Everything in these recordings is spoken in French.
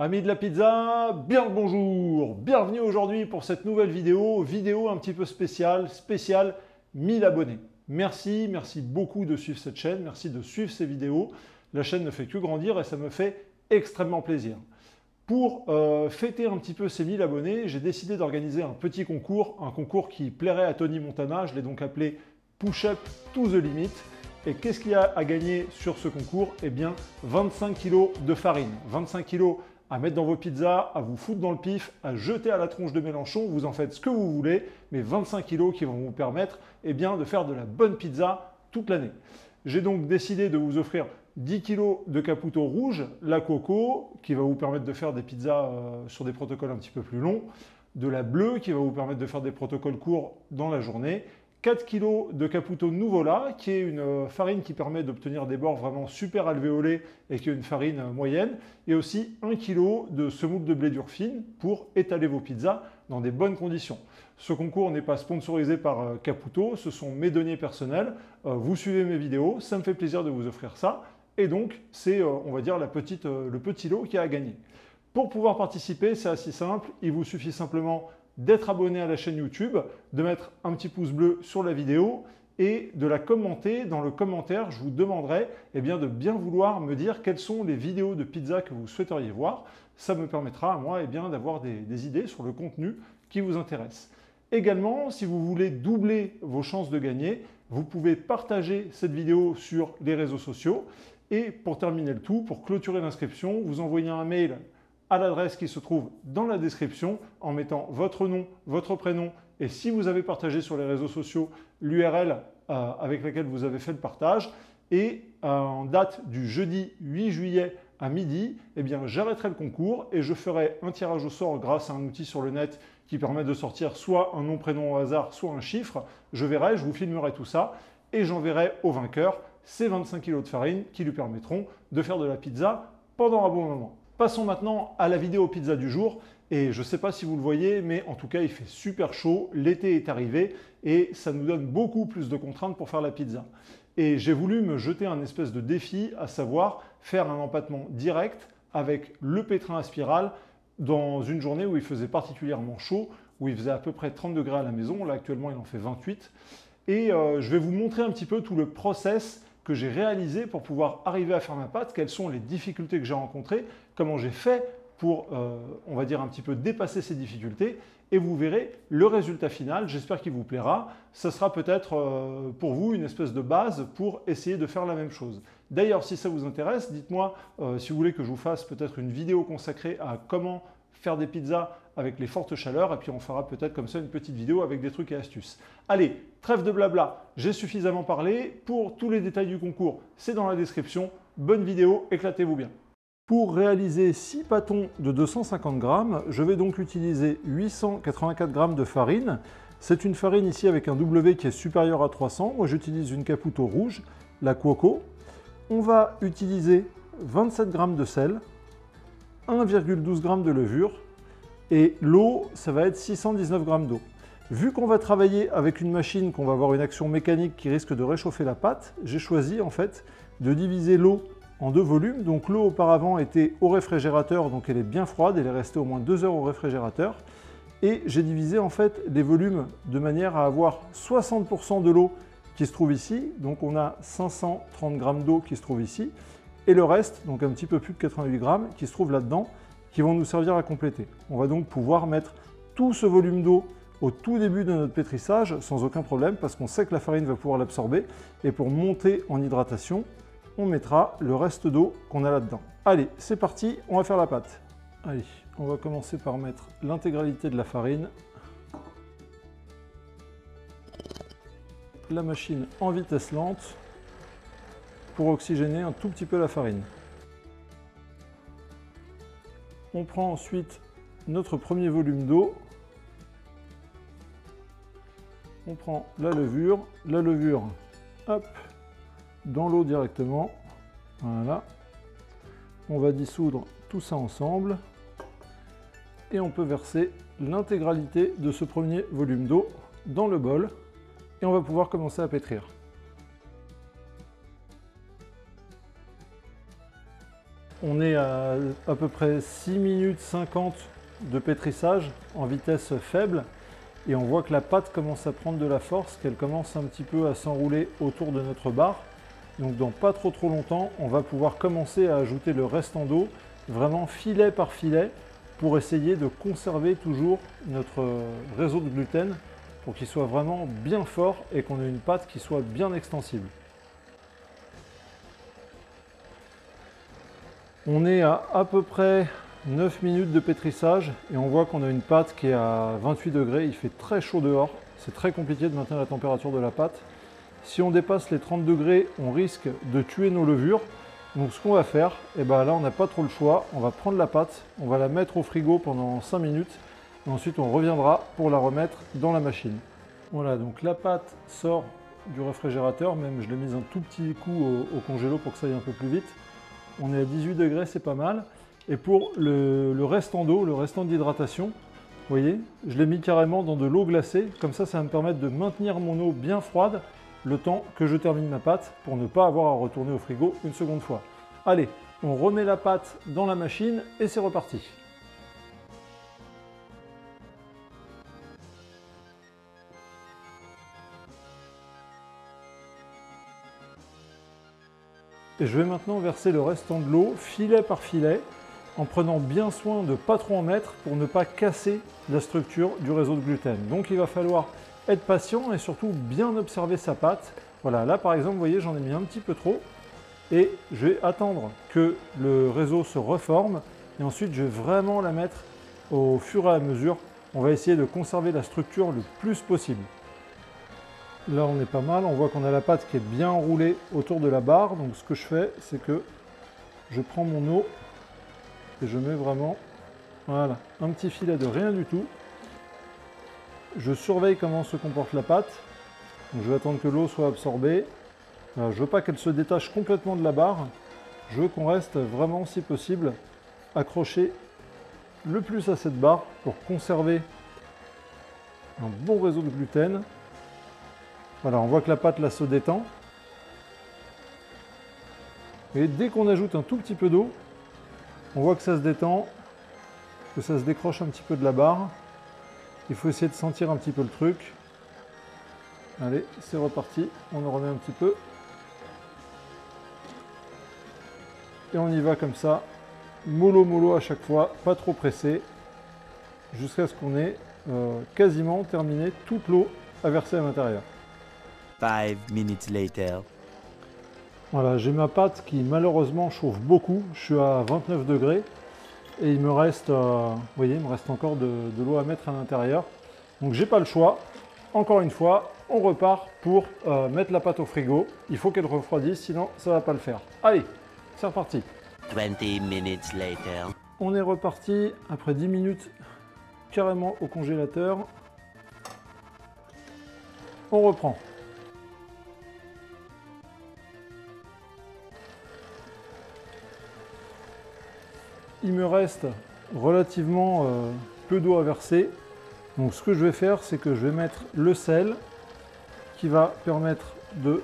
Amis de la pizza, bien le bonjour! Bienvenue aujourd'hui pour cette nouvelle vidéo un petit peu spéciale 1000 abonnés. Merci beaucoup de suivre cette chaîne, merci de suivre ces vidéos. La chaîne ne fait que grandir et ça me fait extrêmement plaisir. Pour fêter un petit peu ces 1000 abonnés, j'ai décidé d'organiser un petit concours, un concours qui plairait à Tony Montana, je l'ai donc appelé Push Up to the Limit. Et qu'est-ce qu'il y a à gagner sur ce concours? Eh bien 25 kg de farine, 25 kg à mettre dans vos pizzas, à vous foutre dans le pif, à jeter à la tronche de Mélenchon, vous en faites ce que vous voulez, mais 25 kg qui vont vous permettre de faire de la bonne pizza toute l'année. J'ai donc décidé de vous offrir 10 kg de Caputo rouge, la coco, qui va vous permettre de faire des pizzas sur des protocoles un petit peu plus longs, de la bleue, qui va vous permettre de faire des protocoles courts dans la journée, 4 kg de Caputo Nuvola, qui est une farine qui permet d'obtenir des bords vraiment super alvéolés et qui est une farine moyenne, et aussi 1 kg de semoule de blé dur fine pour étaler vos pizzas dans des bonnes conditions. Ce concours n'est pas sponsorisé par Caputo, ce sont mes deniers personnels. Vous suivez mes vidéos, ça me fait plaisir de vous offrir ça, et donc c'est, on va dire, le petit lot qui a à gagner. Pour pouvoir participer, c'est assez simple, il vous suffit simplement d'être abonné à la chaîne YouTube, de mettre un petit pouce bleu sur la vidéo et de la commenter. Dans le commentaire, je vous demanderai de bien vouloir me dire quelles sont les vidéos de pizza que vous souhaiteriez voir. Ça me permettra à moi d'avoir des idées sur le contenu qui vous intéresse. Également, si vous voulez doubler vos chances de gagner, vous pouvez partager cette vidéo sur les réseaux sociaux. Et pour terminer le tout, pour clôturer l'inscription, vous envoyez un mail à l'adresse qui se trouve dans la description en mettant votre nom, votre prénom et si vous avez partagé sur les réseaux sociaux l'URL avec laquelle vous avez fait le partage. Et en date du jeudi 8 juillet à midi, j'arrêterai le concours et je ferai un tirage au sort grâce à un outil sur le net qui permet de sortir soit un nom, prénom au hasard, soit un chiffre. Je verrai, je vous filmerai tout ça et j'enverrai au vainqueur ces 25 kg de farine qui lui permettront de faire de la pizza pendant un bon moment. Passons maintenant à la vidéo pizza du jour. Et je ne sais pas si vous le voyez, mais en tout cas, il fait super chaud. L'été est arrivé et ça nous donne beaucoup plus de contraintes pour faire la pizza. Et j'ai voulu me jeter un espèce de défi, à savoir faire un empattement direct avec le pétrin à spirale dans une journée où il faisait particulièrement chaud, où il faisait à peu près 30 degrés à la maison. Là, actuellement, il en fait 28. Et je vais vous montrer un petit peu tout le process que j'ai réalisé pour pouvoir arriver à faire ma pâte, quelles sont les difficultés que j'ai rencontrées, comment j'ai fait pour, on va dire, un petit peu dépasser ces difficultés, et vous verrez le résultat final, j'espère qu'il vous plaira. Ça sera peut-être pour vous une espèce de base pour essayer de faire la même chose. D'ailleurs, si ça vous intéresse, dites-moi si vous voulez que je vous fasse peut-être une vidéo consacrée à comment faire des pizzas avec les fortes chaleurs, et puis on fera peut-être comme ça une petite vidéo avec des trucs et astuces. Allez, trêve de blabla, j'ai suffisamment parlé. Pour tous les détails du concours, c'est dans la description. Bonne vidéo, éclatez-vous bien. Pour réaliser 6 pâtons de 250 g, je vais donc utiliser 884 g de farine. C'est une farine ici avec un W qui est supérieur à 300. Moi, j'utilise une Caputo rouge, la Cuoco. On va utiliser 27 g de sel, 1,12 g de levure, et l'eau, ça va être 619 g d'eau. Vu qu'on va travailler avec une machine, qu'on va avoir une action mécanique qui risque de réchauffer la pâte, j'ai choisi en fait de diviser l'eau en deux volumes. Donc l'eau auparavant était au réfrigérateur, donc elle est bien froide, elle est restée au moins 2 heures au réfrigérateur. Et j'ai divisé en fait les volumes de manière à avoir 60% de l'eau qui se trouve ici, donc on a 530 g d'eau qui se trouve ici, et le reste, donc un petit peu plus de 88 g, qui se trouve là-dedans, qui vont nous servir à compléter. On va donc pouvoir mettre tout ce volume d'eau au tout début de notre pétrissage sans aucun problème parce qu'on sait que la farine va pouvoir l'absorber. Et pour monter en hydratation, on mettra le reste d'eau qu'on a là-dedans. Allez, c'est parti, on va faire la pâte. Allez, on va commencer par mettre l'intégralité de la farine. La machine en vitesse lente pour oxygéner un tout petit peu la farine. On prend ensuite notre premier volume d'eau. On prend la levure, hop, dans l'eau directement. Voilà. On va dissoudre tout ça ensemble et on peut verser l'intégralité de ce premier volume d'eau dans le bol et on va pouvoir commencer à pétrir. On est à peu près 6 minutes 50 de pétrissage en vitesse faible et on voit que la pâte commence à prendre de la force, qu'elle commence un petit peu à s'enrouler autour de notre barre. Donc dans pas trop longtemps, on va pouvoir commencer à ajouter le restant d'eau, vraiment filet par filet, pour essayer de conserver toujours notre réseau de gluten pour qu'il soit vraiment bien fort et qu'on ait une pâte qui soit bien extensible. On est à peu près 9 minutes de pétrissage et on voit qu'on a une pâte qui est à 28 degrés. Il fait très chaud dehors, c'est très compliqué de maintenir la température de la pâte. Si on dépasse les 30 degrés, on risque de tuer nos levures. Donc ce qu'on va faire, et ben là on n'a pas trop le choix, on va prendre la pâte, on va la mettre au frigo pendant 5 minutes et ensuite on reviendra pour la remettre dans la machine. Voilà, donc la pâte sort du réfrigérateur, même je l'ai mise un tout petit coup au congélo pour que ça aille un peu plus vite. On est à 18 degrés, c'est pas mal. Et pour le restant d'eau, le restant d'hydratation, vous voyez, je l'ai mis carrément dans de l'eau glacée, comme ça va me permettre de maintenir mon eau bien froide le temps que je termine ma pâte pour ne pas avoir à retourner au frigo une seconde fois. Allez, on remet la pâte dans la machine et c'est reparti. Et je vais maintenant verser le restant de l'eau filet par filet en prenant bien soin de ne pas trop en mettre pour ne pas casser la structure du réseau de gluten. Donc il va falloir être patient et surtout bien observer sa pâte. Voilà, là par exemple, vous voyez, j'en ai mis un petit peu trop et je vais attendre que le réseau se reforme et ensuite je vais vraiment la mettre au fur et à mesure. On va essayer de conserver la structure le plus possible. Là on est pas mal, on voit qu'on a la pâte qui est bien enroulée autour de la barre. Donc ce que je fais, c'est que je prends mon eau et je mets vraiment, voilà, un petit filet de rien du tout. Je surveille comment se comporte la pâte. Donc je vais attendre que l'eau soit absorbée. Je ne veux pas qu'elle se détache complètement de la barre. Je veux qu'on reste vraiment, si possible, accroché le plus à cette barre pour conserver un bon réseau de gluten. Voilà, on voit que la pâte là se détend. Et dès qu'on ajoute un tout petit peu d'eau, on voit que ça se détend, que ça se décroche un petit peu de la barre. Il faut essayer de sentir un petit peu le truc. Allez, c'est reparti, on en remet un petit peu. Et on y va comme ça, mollo mollo à chaque fois, pas trop pressé, jusqu'à ce qu'on ait quasiment terminé toute l'eau à verser à l'intérieur. 5 minutes later. Voilà, j'ai ma pâte qui malheureusement chauffe beaucoup. Je suis à 29 degrés et il me reste, vous voyez, il me reste encore de l'eau à mettre à l'intérieur. Donc j'ai pas le choix. Encore une fois, on repart pour mettre la pâte au frigo. Il faut qu'elle refroidisse, sinon ça va pas le faire. Allez, c'est reparti. 20 minutes later. On est reparti après 10 minutes carrément au congélateur. On reprend. Il me reste relativement peu d'eau à verser. Donc ce que je vais faire, c'est que je vais mettre le sel qui va permettre de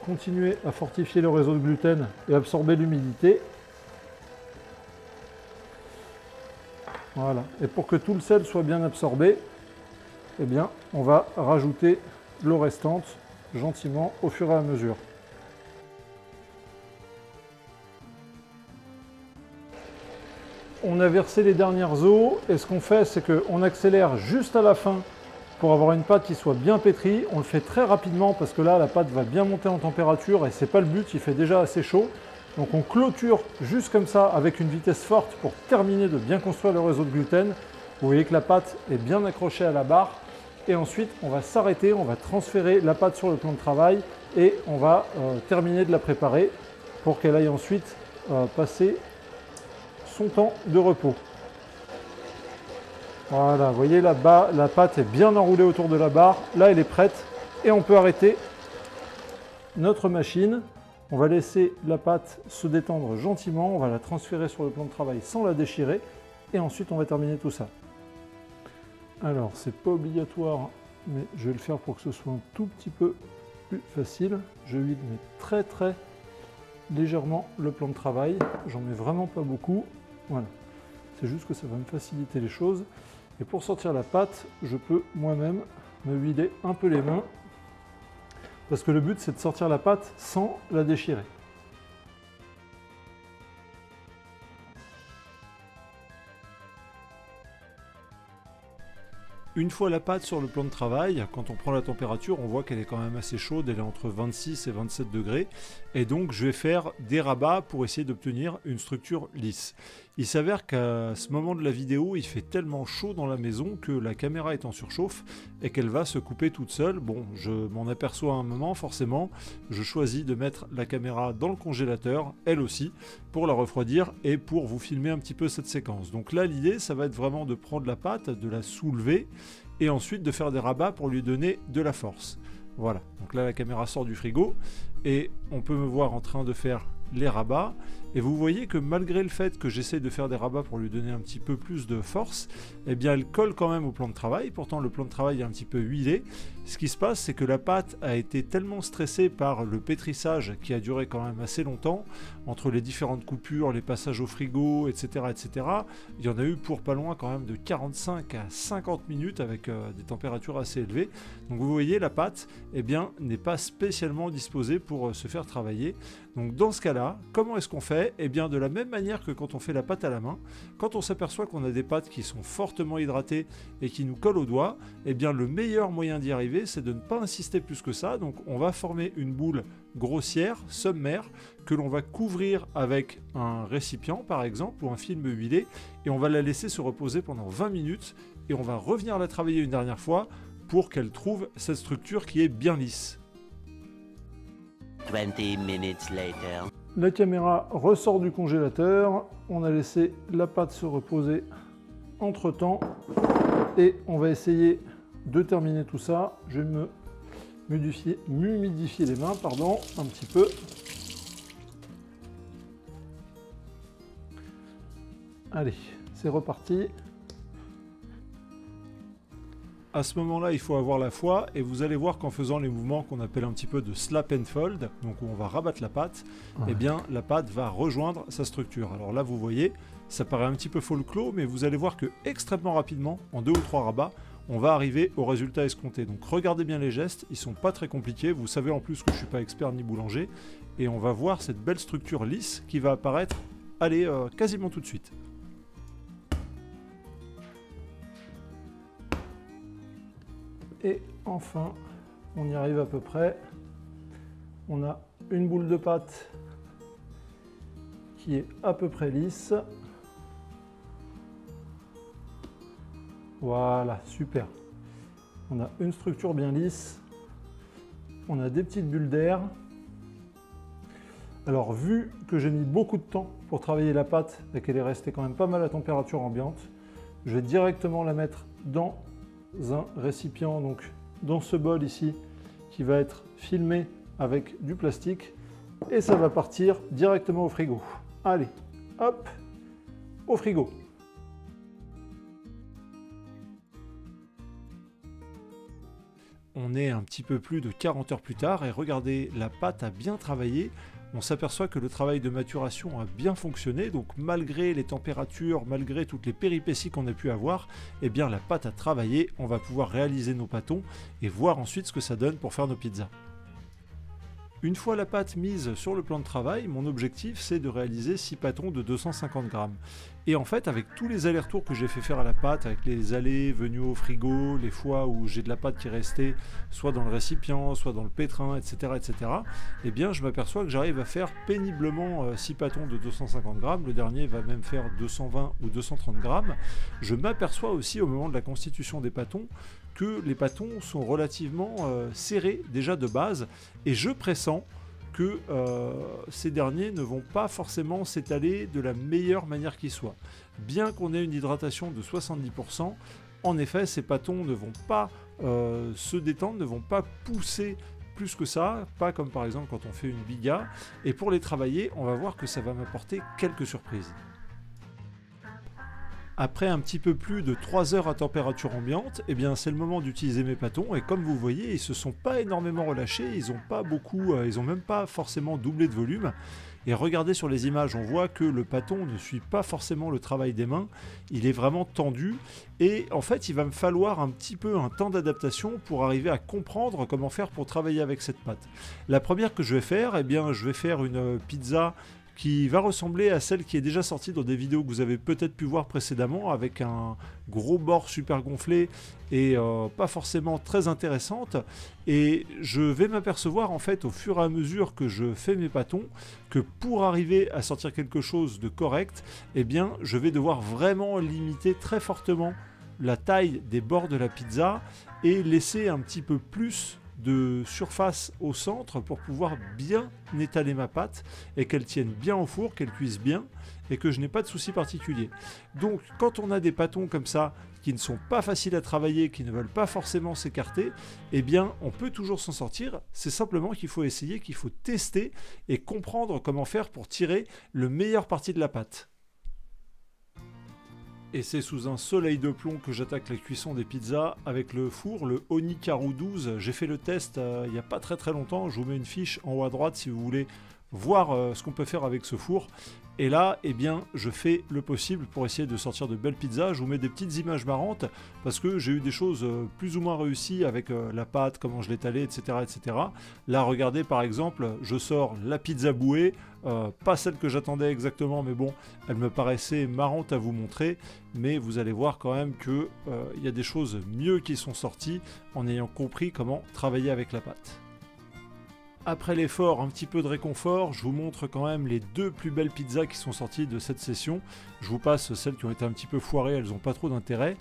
continuer à fortifier le réseau de gluten et absorber l'humidité. Voilà. Et pour que tout le sel soit bien absorbé, eh bien, on va rajouter l'eau restante gentiment au fur et à mesure. On a versé les dernières eaux et ce qu'on fait, c'est qu'on accélère juste à la fin pour avoir une pâte qui soit bien pétrie. On le fait très rapidement parce que là, la pâte va bien monter en température et c'est pas le but, il fait déjà assez chaud. Donc on clôture juste comme ça avec une vitesse forte pour terminer de bien construire le réseau de gluten. Vous voyez que la pâte est bien accrochée à la barre et ensuite on va s'arrêter, on va transférer la pâte sur le plan de travail et on va terminer de la préparer pour qu'elle aille ensuite passer son temps de repos. Voilà, vous voyez là-bas, la pâte est bien enroulée autour de la barre. Là, elle est prête et on peut arrêter notre machine. On va laisser la pâte se détendre gentiment. On va la transférer sur le plan de travail sans la déchirer et ensuite on va terminer tout ça. Alors, c'est pas obligatoire, mais je vais le faire pour que ce soit un tout petit peu plus facile. Je vide mais très légèrement le plan de travail. J'en mets vraiment pas beaucoup. Voilà. C'est juste que ça va me faciliter les choses. Et pour sortir la pâte, je peux moi-même me huiler un peu les mains. Parce que le but, c'est de sortir la pâte sans la déchirer. Une fois la pâte sur le plan de travail, quand on prend la température, on voit qu'elle est quand même assez chaude, elle est entre 26 et 27 degrés. Et donc je vais faire des rabats pour essayer d'obtenir une structure lisse. Il s'avère qu'à ce moment de la vidéo, il fait tellement chaud dans la maison que la caméra est en surchauffe et qu'elle va se couper toute seule. Bon, je m'en aperçois à un moment, forcément. Je choisis de mettre la caméra dans le congélateur, elle aussi, pour la refroidir et pour vous filmer un petit peu cette séquence. Donc là, l'idée, ça va être vraiment de prendre la pâte, de la soulever et ensuite de faire des rabats pour lui donner de la force. Voilà, donc là la caméra sort du frigo et on peut me voir en train de faire les rabats. Et vous voyez que malgré le fait que j'essaie de faire des rabats pour lui donner un petit peu plus de force, eh bien elle colle quand même au plan de travail. Pourtant le plan de travail est un petit peu huilé. Ce qui se passe, c'est que la pâte a été tellement stressée par le pétrissage qui a duré quand même assez longtemps, entre les différentes coupures, les passages au frigo, etc. etc. Il y en a eu pour pas loin quand même de 45 à 50 minutes avec des températures assez élevées. Donc vous voyez, la pâte eh bien, n'est pas spécialement disposée pour se faire travailler. Donc dans ce cas-là, comment est-ce qu'on fait? Eh bien de la même manière que quand on fait la pâte à la main, quand on s'aperçoit qu'on a des pâtes qui sont fortement hydratées et qui nous collent aux doigts, eh bien le meilleur moyen d'y arriver, c'est de ne pas insister plus que ça. Donc on va former une boule grossière, sommaire, que l'on va couvrir avec un récipient par exemple ou un film huilé et on va la laisser se reposer pendant 20 minutes et on va revenir la travailler une dernière fois pour qu'elle trouve cette structure qui est bien lisse. 20 minutes later. La caméra ressort du congélateur, on a laissé la pâte se reposer entre temps et on va essayer de terminer tout ça. Je vais m'humidifier les mains, pardon, un petit peu. Allez, c'est reparti. À ce moment-là, il faut avoir la foi et vous allez voir qu'en faisant les mouvements qu'on appelle un petit peu de slap and fold, donc où on va rabattre la pâte, eh bien la pâte va rejoindre sa structure. Alors là, vous voyez, ça paraît un petit peu folklore, mais vous allez voir que extrêmement rapidement, en 2 ou 3 rabats, on va arriver au résultat escompté. Donc regardez bien les gestes, ils sont pas très compliqués. Vous savez en plus que je suis pas expert ni boulanger, et on va voir cette belle structure lisse qui va apparaître, allez, quasiment tout de suite. Et enfin, on y arrive à peu près. On a une boule de pâte qui est à peu près lisse. Voilà, super. On a une structure bien lisse. On a des petites bulles d'air. Alors, vu que j'ai mis beaucoup de temps pour travailler la pâte et qu'elle est restée quand même pas mal à température ambiante, je vais directement la mettre dans un récipient, donc dans ce bol ici qui va être filmé avec du plastique et ça va partir directement au frigo. Allez, hop, au frigo. On est un petit peu plus de 40 heures plus tard et regardez, la pâte a bien travaillé. On s'aperçoit que le travail de maturation a bien fonctionné, donc malgré les températures, malgré toutes les péripéties qu'on a pu avoir, eh bien la pâte a travaillé, on va pouvoir réaliser nos pâtons et voir ensuite ce que ça donne pour faire nos pizzas. Une fois la pâte mise sur le plan de travail, mon objectif c'est de réaliser 6 pâtons de 250 grammes. Et en fait, avec tous les allers-retours que j'ai fait faire à la pâte, avec les allées venues au frigo, les fois où j'ai de la pâte qui restait soit dans le récipient, soit dans le pétrin, etc., eh bien je m'aperçois que j'arrive à faire péniblement 6 pâtons de 250 grammes. Le dernier va même faire 220 ou 230 grammes. Je m'aperçois aussi au moment de la constitution des pâtons que les pâtons sont relativement serrés déjà de base et je pressens que ces derniers ne vont pas forcément s'étaler de la meilleure manière qui soit. Bien qu'on ait une hydratation de 70%, en effet ces pâtons ne vont pas se détendre, ne vont pas pousser plus que ça, pas comme par exemple quand on fait une biga, et pour les travailler, on va voir que ça va m'apporter quelques surprises. Après un petit peu plus de 3 heures à température ambiante, eh bien c'est le moment d'utiliser mes pâtons et comme vous voyez, ils se sont pas énormément relâchés, ils ont même pas forcément doublé de volume Et regardez sur les images, on voit que le pâton ne suit pas forcément le travail des mains, il est vraiment tendu et en fait il va me falloir un petit peu un temps d'adaptation pour arriver à comprendre comment faire pour travailler avec cette pâte. La première que je vais faire, eh bien je vais faire une pizza qui va ressembler à celle qui est déjà sortie dans des vidéos que vous avez peut-être pu voir précédemment, avec un gros bord super gonflé et pas forcément très intéressante. Et je vais m'apercevoir en fait au fur et à mesure que je fais mes pâtons que pour arriver à sortir quelque chose de correct, eh bien je vais devoir vraiment limiter très fortement la taille des bords de la pizza et laisser un petit peu plus de surface au centre pour pouvoir bien étaler ma pâte et qu'elle tienne bien au four, qu'elle cuise bien et que je n'ai pas de soucis particuliers. Donc quand on a des pâtons comme ça qui ne sont pas faciles à travailler, qui ne veulent pas forcément s'écarter, eh bien on peut toujours s'en sortir. C'est simplement qu'il faut essayer, qu'il faut tester et comprendre comment faire pour tirer le meilleur parti de la pâte. Et c'est sous un soleil de plomb que j'attaque la cuisson des pizzas avec le four, le Onikaru 12. J'ai fait le test il n'y a pas très longtemps, je vous mets une fiche en haut à droite si vous voulez voir ce qu'on peut faire avec ce four. Et là, eh bien, je fais le possible pour essayer de sortir de belles pizzas. Je vous mets des petites images marrantes parce que j'ai eu des choses plus ou moins réussies avec la pâte, comment je l'ai étalée, etc., etc. Là, regardez par exemple, je sors la pizza bouée, pas celle que j'attendais exactement, mais bon, elle me paraissait marrante à vous montrer. Mais vous allez voir quand même qu'il y a des choses mieux qui sont sorties en ayant compris comment travailler avec la pâte. Après l'effort, un petit peu de réconfort, je vous montre quand même les deux plus belles pizzas qui sont sorties de cette session. Je vous passe celles qui ont été un petit peu foirées, elles n'ont pas trop d'intérêt.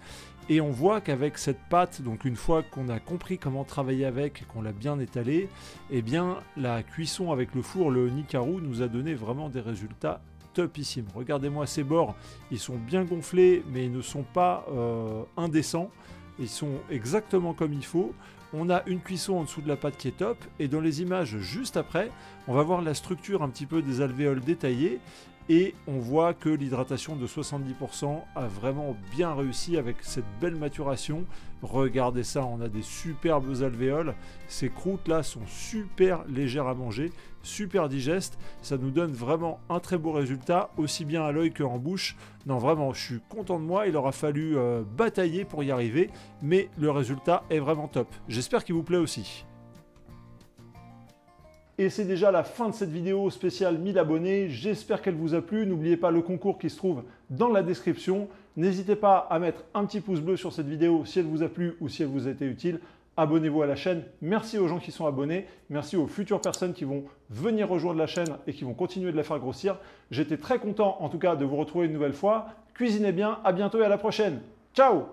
Et on voit qu'avec cette pâte, donc une fois qu'on a compris comment travailler avec, qu'on l'a bien étalée, eh bien la cuisson avec le four, le Onikaru, nous a donné vraiment des résultats topissimes. Regardez-moi ces bords, ils sont bien gonflés, mais ils ne sont pas indécents. Ils sont exactement comme il faut. On a une cuisson en dessous de la pâte qui est top, et dans les images juste après, on va voir la structure un petit peu des alvéoles détaillées, et on voit que l'hydratation de 70% a vraiment bien réussi avec cette belle maturation. Regardez ça, on a des superbes alvéoles, ces croûtes là sont super légères à manger, super digestes, ça nous donne vraiment un très beau résultat, aussi bien à l'œil qu'en bouche. Non vraiment, je suis content de moi, il aura fallu batailler pour y arriver, mais le résultat est vraiment top. J'espère qu'il vous plaît aussi. Et c'est déjà la fin de cette vidéo spéciale 1000 abonnés. J'espère qu'elle vous a plu. N'oubliez pas le concours qui se trouve dans la description. N'hésitez pas à mettre un petit pouce bleu sur cette vidéo si elle vous a plu ou si elle vous a été utile. Abonnez-vous à la chaîne. Merci aux gens qui sont abonnés. Merci aux futures personnes qui vont venir rejoindre la chaîne et qui vont continuer de la faire grossir. J'étais très content en tout cas de vous retrouver une nouvelle fois. Cuisinez bien, à bientôt et à la prochaine. Ciao!